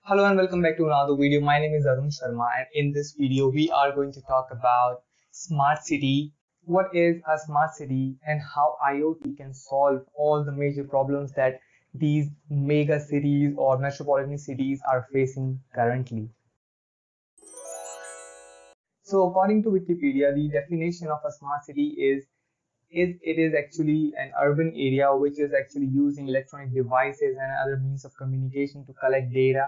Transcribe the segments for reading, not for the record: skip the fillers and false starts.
Hello and welcome back to another video. My name is Arun Sharma, and in this video we are going to talk about smart city. What is a smart city and how IoT can solve all the major problems that these mega cities or metropolitan cities are facing currently. So according to Wikipedia, the definition of a smart city is actually an urban area which is actually using electronic devices and other means of communication to collect data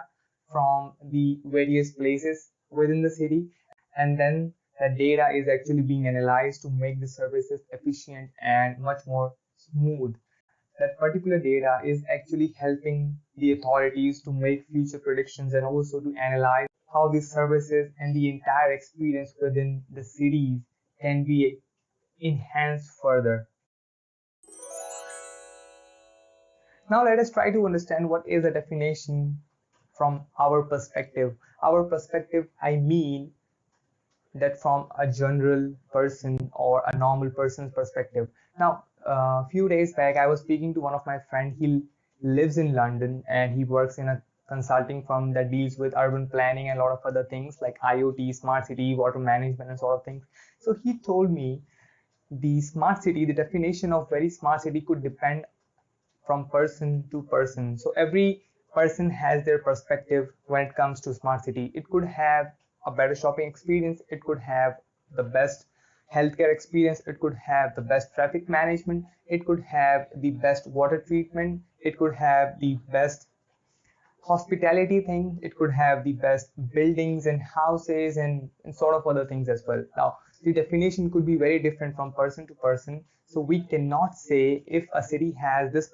from the various places within the city, and then that data is actually being analyzed to make the services efficient and much more smooth. That particular data is actually helping the authorities to make future predictions and also to analyze how these services and the entire experience within the cities can be enhanced further. Now let us try to understand what is a definition from our perspective. Our perspective, I mean that from a general person or a normal person's perspective. Now, a few days back, I was speaking to one of my friends. He lives in London and he works in a consulting firm that deals with urban planning and a lot of other things like IoT, smart city, water management, and sort of things. So he told me the smart city, the definition of very smart city could depend from person to person. So every person has their perspective when it comes to smart city. It could have a better shopping experience, it could have the best healthcare experience, it could have the best traffic management, it could have the best water treatment, it could have the best hospitality thing, it could have the best buildings and houses and sort of other things as well. Now the definition could be very different from person to person, so we cannot say if a city has this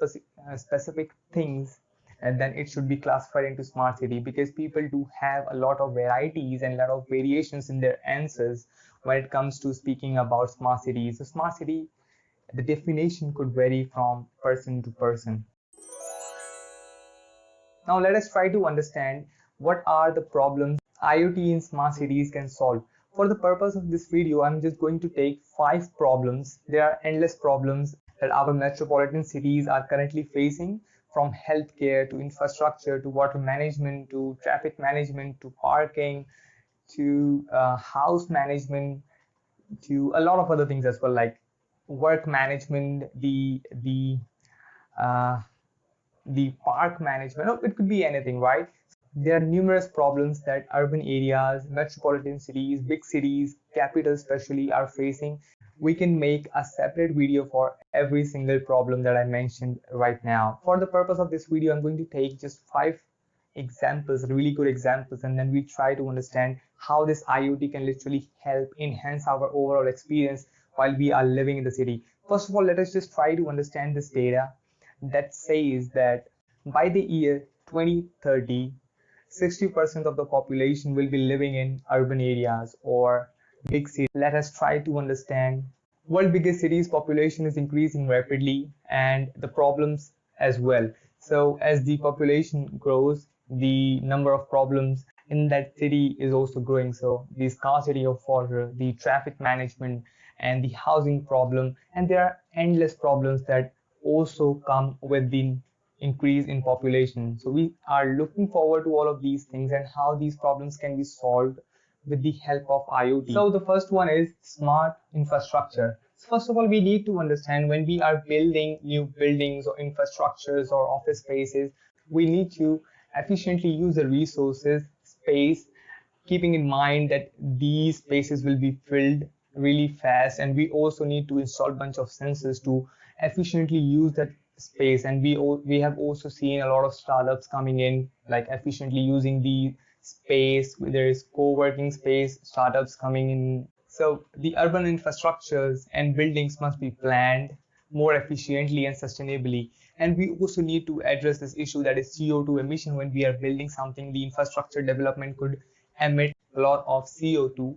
specific things and then it should be classified into smart city, because people do have a lot of varieties and a lot of variations in their answers when it comes to speaking about smart cities. So smart city, the definition could vary from person to person. Now let us try to understand what are the problems IoT in smart cities can solve. For the purpose of this video, I'm just going to take 5 problems. There are endless problems that our metropolitan cities are currently facing, from healthcare to infrastructure to water management to traffic management to parking to house management to a lot of other things as well, like work management, uh, the park management. It could be anything, right? There are numerous problems that urban areas, metropolitan cities, big cities, capitals especially are facing. We can make a separate video for every single problem that I mentioned right now. For the purpose of this video, I'm going to take just 5 examples, really good examples, and then we try to understand how this IoT can literally help enhance our overall experience while we are living in the city. First of all, let us just try to understand this data that says that by the year 2030, 60% of the population will be living in urban areas or big cities. Let us try to understand world biggest cities population is increasing rapidly and the problems as well. So as the population grows, the number of problems in that city is also growing. So the scarcity of water, the traffic management, and the housing problem, and there are endless problems that also come with the increase in population. So we are looking forward to all of these things and how these problems can be solved with the help of IoT. So the first one is smart infrastructure. First of all, we need to understand when we are building new buildings or infrastructures or office spaces, we need to efficiently use the resources, space, keeping in mind that these spaces will be filled really fast, and we also need to install a bunch of sensors to efficiently use that space. And we have also seen a lot of startups coming in, like efficiently using the space. There is co-working space startups coming in. So the urban infrastructures and buildings must be planned more efficiently and sustainably. And we also need to address this issue, that is CO2 emission. When we are building something, the infrastructure development could emit a lot of CO2,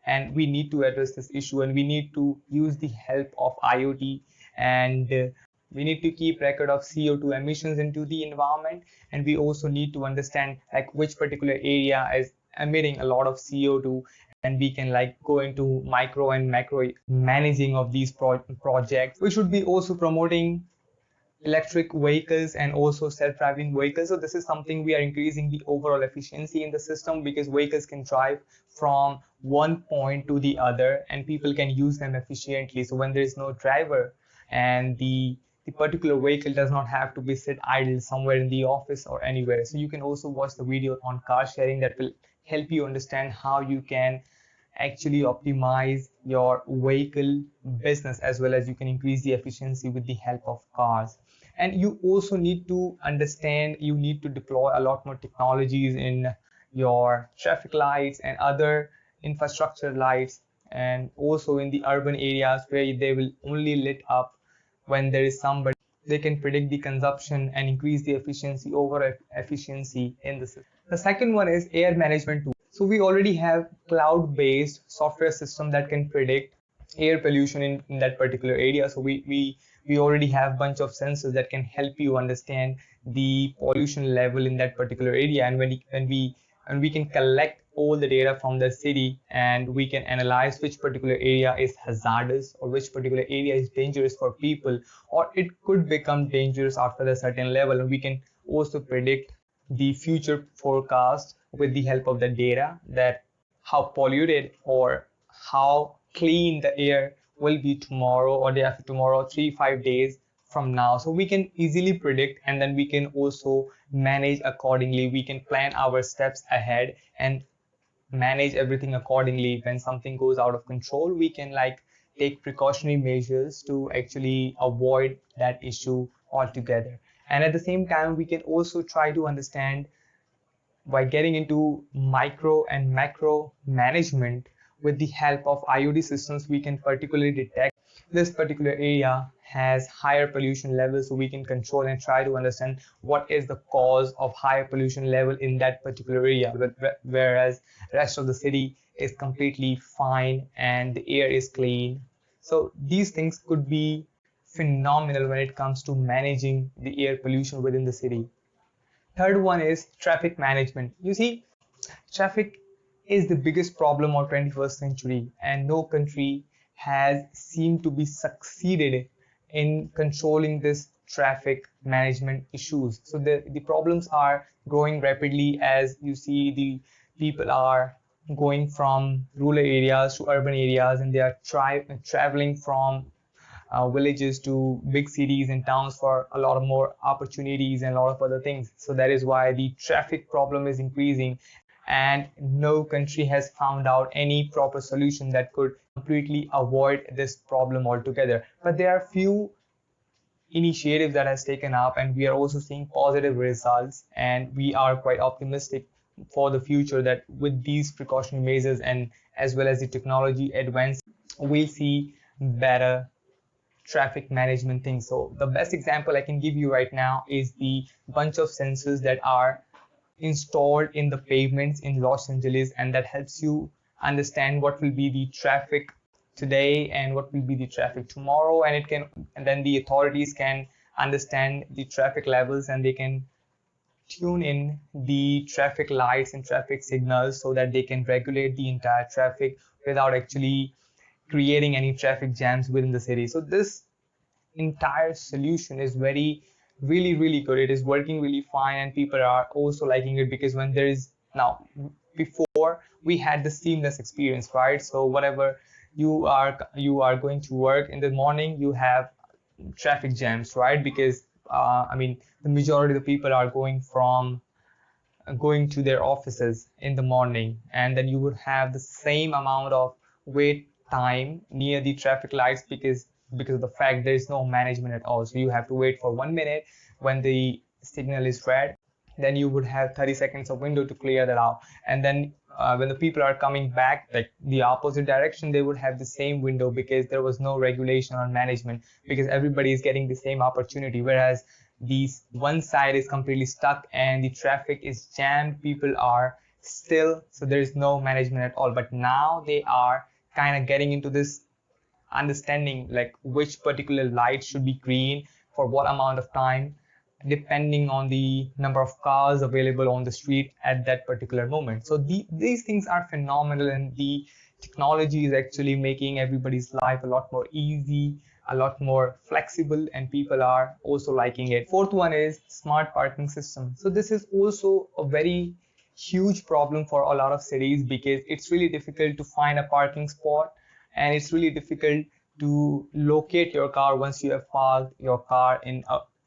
and we need to address this issue, and we need to use the help of IoT, and we need to keep record of CO2 emissions into the environment. And we also need to understand like which particular area is emitting a lot of CO2, and we can like go into micro and macro managing of these projects. We should be also promoting electric vehicles and also self-driving vehicles. So this is something we are increasing the overall efficiency in the system, because vehicles can drive from one point to the other and people can use them efficiently. So when there is no driver and the particular vehicle does not have to be sit idle somewhere in the office or anywhere. So you can also watch the video on car sharing that will help you understand how you can actually optimize your vehicle business, as well as you can increase the efficiency with the help of cars. And you also need to understand, you need to deploy a lot more technologies in your traffic lights and other infrastructure lights, and also in the urban areas where they will only lit up when there is somebody. They can predict the consumption and increase the efficiency, overall efficiency in the system. The second one is air management tool. So we already have cloud-based software system that can predict air pollution in that particular area. So we already have bunch of sensors that can help you understand the pollution level in that particular area. And when we can collect all the data from the city, and we can analyze which particular area is hazardous or which particular area is dangerous for people, or it could become dangerous after a certain level. And we can also predict the future forecast with the help of the data, that how polluted or how clean the air will be tomorrow or day after tomorrow, 3-5 days from now. So we can easily predict, and then we can also manage accordingly. We can plan our steps ahead and manage everything accordingly. When something goes out of control, we can like take precautionary measures to actually avoid that issue altogether. And at the same time, we can also try to understand, by getting into micro and macro management with the help of IOT systems, we can particularly detect this particular area has higher pollution levels, so we can control and try to understand what is the cause of higher pollution level in that particular area, whereas rest of the city is completely fine and the air is clean. So these things could be phenomenal when it comes to managing the air pollution within the city. Third one is traffic management. You see, traffic is the biggest problem of 21st century, and no country has seemed to be succeeded in controlling this traffic management issues. So the problems are growing rapidly, as you see the people are going from rural areas to urban areas, and they are traveling from villages to big cities and towns for a lot of more opportunities and a lot of other things. So that is why the traffic problem is increasing, and no country has found out any proper solution that could completely avoid this problem altogether. But there are few initiatives that has taken up, and we are also seeing positive results, and we are quite optimistic for the future that with these precautionary measures and as well as the technology advance, we'll see better traffic management things. So the best example I can give you right now is the bunch of sensors that are installed in the pavements in Los Angeles, and that helps you understand what will be the traffic today and what will be the traffic tomorrow. And then the authorities can understand the traffic levels, and they can tune in the traffic lights and traffic signals so that they can regulate the entire traffic without actually creating any traffic jams within the city. So this entire solution is really good. It is working really fine, and people are also liking it, because when there is now, before we had the seamless experience, right? So whatever you are going to work in the morning, you have traffic jams, right? Because I mean, the majority of the people are going to their offices in the morning, and then you would have the same amount of wait time near the traffic lights, because of the fact there is no management at all. So you have to wait for 1 minute when the signal is red, then you would have 30 seconds of window to clear that out. And then when the people are coming back like the opposite direction, they would have the same window, because there was no regulation on management, because everybody is getting the same opportunity. Whereas these one side is completely stuck and the traffic is jammed, people are still, so there is no management at all. But now they are kind of getting into this understanding, like which particular light should be green for what amount of time, depending on the number of cars available on the street at that particular moment. So these things are phenomenal, and the technology is actually making everybody's life a lot more easy a lot more flexible and people are also liking it. Fourth one is smart parking system. So this is also a very huge problem for a lot of cities because it's really difficult to find a parking spot and it's really difficult to locate your car once you have parked your car in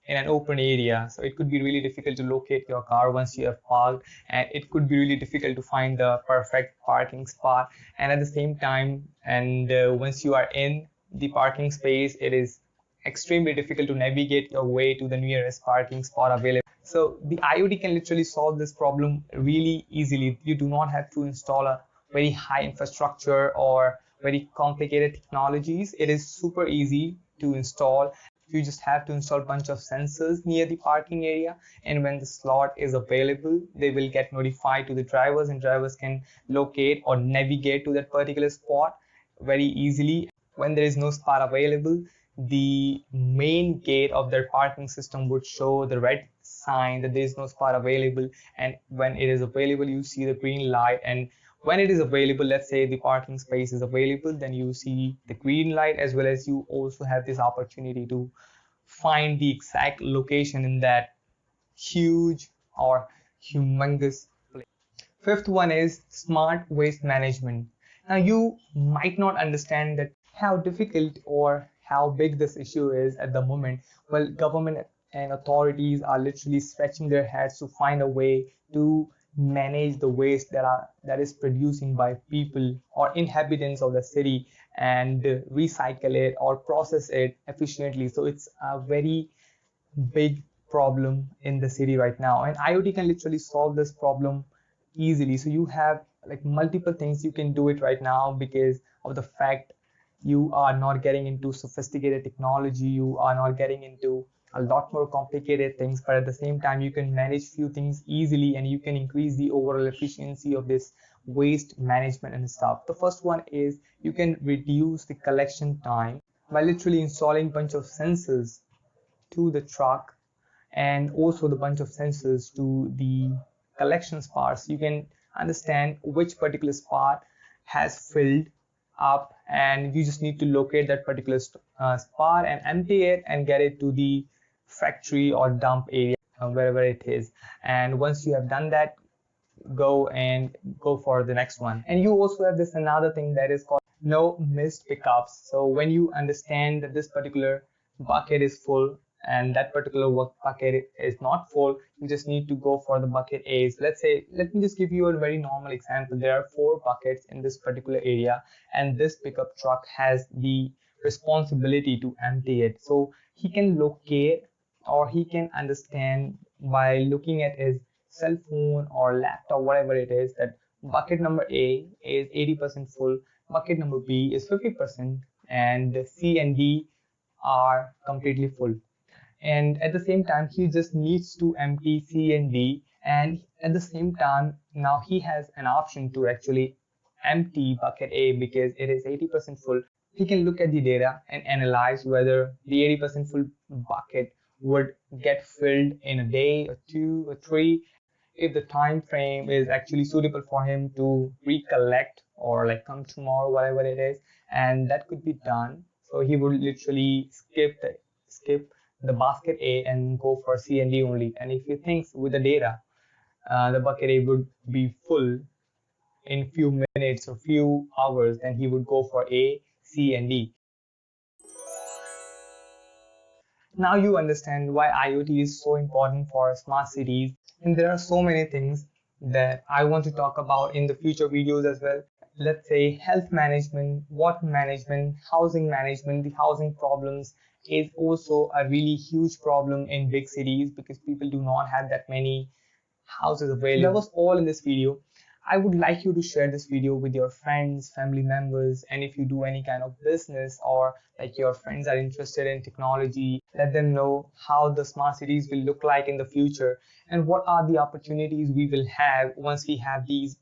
an open area. So it could be really difficult to locate your car once you have parked, and it could be really difficult to find the perfect parking spot. And at the same time, and once you are in the parking space, it is extremely difficult to navigate your way to the nearest parking spot available. So the IoT can literally solve this problem really easily. You do not have to install a very high infrastructure or very complicated technologies. It is super easy to install. You just have to install a bunch of sensors near the parking area, and when the slot is available, they will get notified to the drivers, and drivers can locate or navigate to that particular spot very easily. When there is no spot available, the main gate of their parking system would show the red sign that there is no spot available, and when it is available, you see the green light. And when it is available, let's say the parking space is available, then you see the green light, as well as you also have this opportunity to find the exact location in that huge or humongous place. Fifth one is smart waste management. Now you might not understand that how difficult or how big this issue is at the moment. Well, government and authorities are literally scratching their heads to find a way to manage the waste that is producing by people or inhabitants of the city and recycle it or process it efficiently. So it's a very big problem in the city right now, and IoT can literally solve this problem easily. So you have like multiple things you can do it right now because of the fact you are not getting into sophisticated technology, you are not getting into a lot more complicated things, but at the same time you can manage few things easily and you can increase the overall efficiency of this waste management and stuff. The first one is you can reduce the collection time by literally installing a bunch of sensors to the truck and also the bunch of sensors to the collection spots. You can understand which particular spot has filled up, and you just need to locate that particular spot and empty it and get it to the factory or dump area, wherever it is. And once you have done that, go for the next one. And you also have this another thing that is called no missed pickups. So when you understand that this particular bucket is full and that particular bucket is not full, you just need to go for the bucket A's. Let's say, let me just give you a very normal example. There are 4 buckets in this particular area, and this pickup truck has the responsibility to empty it. So he can locate or he can understand by looking at his cell phone or laptop, whatever it is, that bucket number A is 80% full, bucket number B is 50%, and C and D are completely full. And at the same time, he just needs to empty C and D, and at the same time, now he has an option to actually empty bucket A because it is 80% full. He can look at the data and analyze whether the 80% full bucket would get filled in a day or 2 or 3, if the time frame is actually suitable for him to recollect or like come tomorrow, whatever it is, and that could be done. So he would literally skip the basket A and go for C and D only. And if he thinks with the data, the bucket A would be full in few minutes or few hours, then he would go for A, C, and D. Now you understand why IoT is so important for smart cities. And there are so many things that I want to talk about in the future videos as well. Let's say health management, water management, housing management. The housing problems is also a really huge problem in big cities because people do not have that many houses available. That was all in this video. I would like you to share this video with your friends, family members, and if you do any kind of business or like your friends are interested in technology, let them know how the smart cities will look like in the future and what are the opportunities we will have once we have these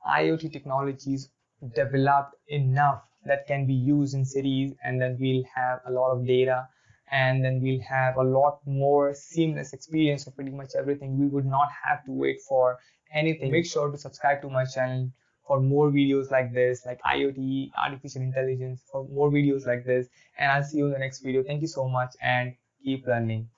IoT technologies developed enough that can be used in cities, and then we'll have a lot of data, and then we'll have a lot more seamless experience of pretty much everything. We would not have to wait for anything. Make sure to subscribe to my channel for more videos like this, like IoT, artificial intelligence, for more videos like this. And I'll see you in the next video. Thank you so much and keep learning.